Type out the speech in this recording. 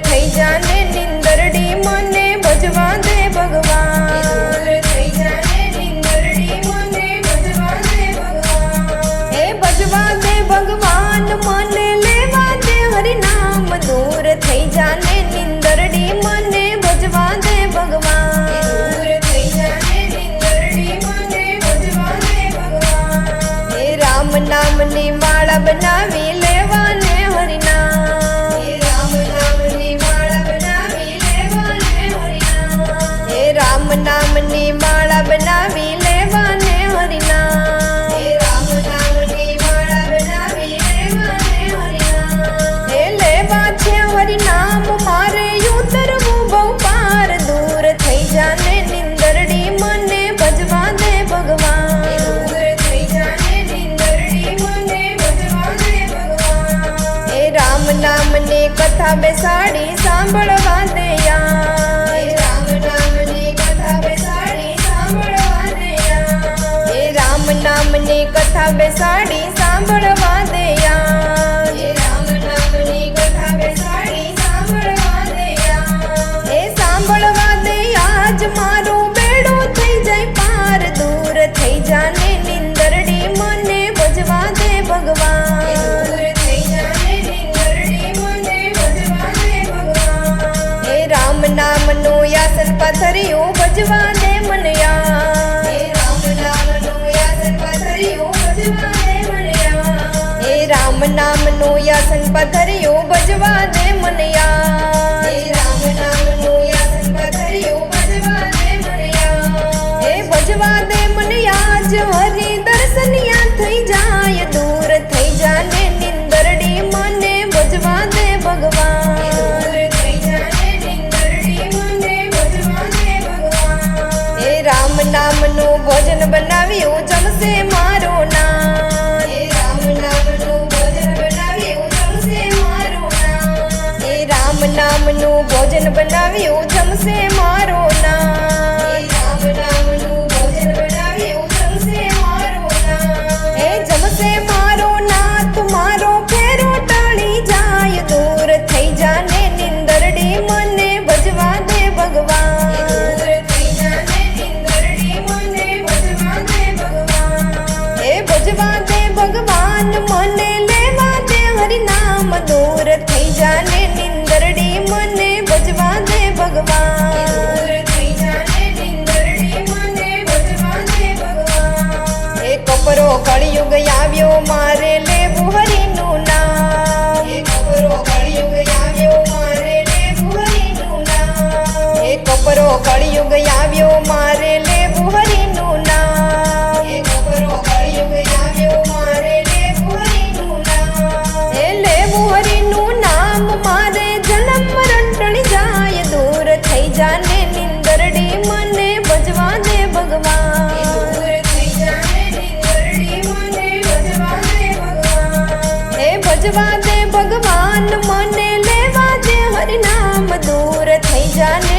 થઈ જાને નિંદરડી મને ભજવા દે ભગવાન થઈ જાને નિંદરડી મને ભજવા દે ભગવાન એ ભજવા દે ભગવાન મને લેવા દે હરિનામ દૂર થઈ જાને નિંદરડી મને ભજવા દે ભગવાન થઈ જાને નિંદરડી મને ભજવા દે ભગવાન એ રામ નામની માળા બનાવી લેવાને હરિનામ એ રામ નામની માળા બનાવી લેવાને હરિનામ એ રામ નામની માળા બનાવી લેવાને હરિનામ એ રામ નામની માળા બનાવી લેવાને હરિનામ એ લેવા છે હરિનામ મારે ઉતરવું બહુ પાર દૂર થઈ જાને નિંદરડી મને ભજવા દે ભગવાન દૂર થઈ જાને નિંદરડી મને ભજવા દે ભગવાન એ રામ નામની કથા બેસાડી સાંભળવા દે યાર એ રામ નામની કથા બેસાડી સાંભળવા દે યાર એ રામ નામની કથા બેસાડી સાંભળવા દે યાર એ રામ નામની કથા બેસાડી સાંભળવા દે યાર એ સાંભળવા દે આજ મારું બેડું થઈ જાય પાર દૂર થઈ જાને નિંદરડી મને ભજવા દે ભગવાન દૂર થઈ જાને નિંદરડી મને ભજવા દે ભગવાન એ રામ નામનું યાસન પાથર્યું ભજવા દે મને યાર એ રામ નામનું યાસન પાથર્યું ભજવા દે મને યાર એ રામ નામનું યાસન પાથર્યું ભજવા દે મને યાર એ રામ નામનું યાસન પાથર્યું ભજવા દે મને યાર એ ભજવા દે મને યાજ હરિ દર્શનિયા થઈ જાય દૂર થઈ જાને નિંદરડી મને ભજવા દે ભગવાન દૂર થઈ જાને નિંદરડી મને ભજવા દે ભગવાન એ રામ નામનું ભોજન બનાવ્યું જમશે મારો નામ એ રામ નામનું ભોજન બનાવ્યું જમશે મારો નામ એ રામ નામનું ભોજન બનાવ્યું જમશે મારો નામ એ રામ નામનું ભોજન બનાવ્યું જમશે મારો નામ એ જમશે મારો નાથ મારો ફેરો ટાળી જાય દૂર થઈ જાને નિંદરડી મને ભજવા દે ભગવાન દૂર થઈ જાને નિંદરડી મને ભજવા દે ભગવાન એ ભજવા દે ભગવાન મને લેવા દે હરિનામ દૂર થઈ જાને નિંદરડી મને ભજવા દે ભગવાન દૂર થઈ જાને નિંદરડી મને ભજવા દે ભગવાન એ કપરો કળિયુગ આવ્યો મારે લેવું હરિનું નામ એ કપરો કળિયુગ આવ્યો મારે લેવું હરિનું નામ એ કપરો કળિયુગ આવ્યો મારે લેવું હરિનું નામ એ કપરો કળિયુગ આવ્યો મારે લેવું હરિનું નામ એ લેવું હરિનું નામ મારે જન્મ મરણ ટળી જાય દૂર થઈ જાને નિંદરડી મને ભજવા દે ભગવાન દૂર થઈ જાને નિંદરડી મને ભજવા દે ભગવાન એ ભજવા દે ભગવાન મને લેવા દે હરિનામ દૂર થઈ જાને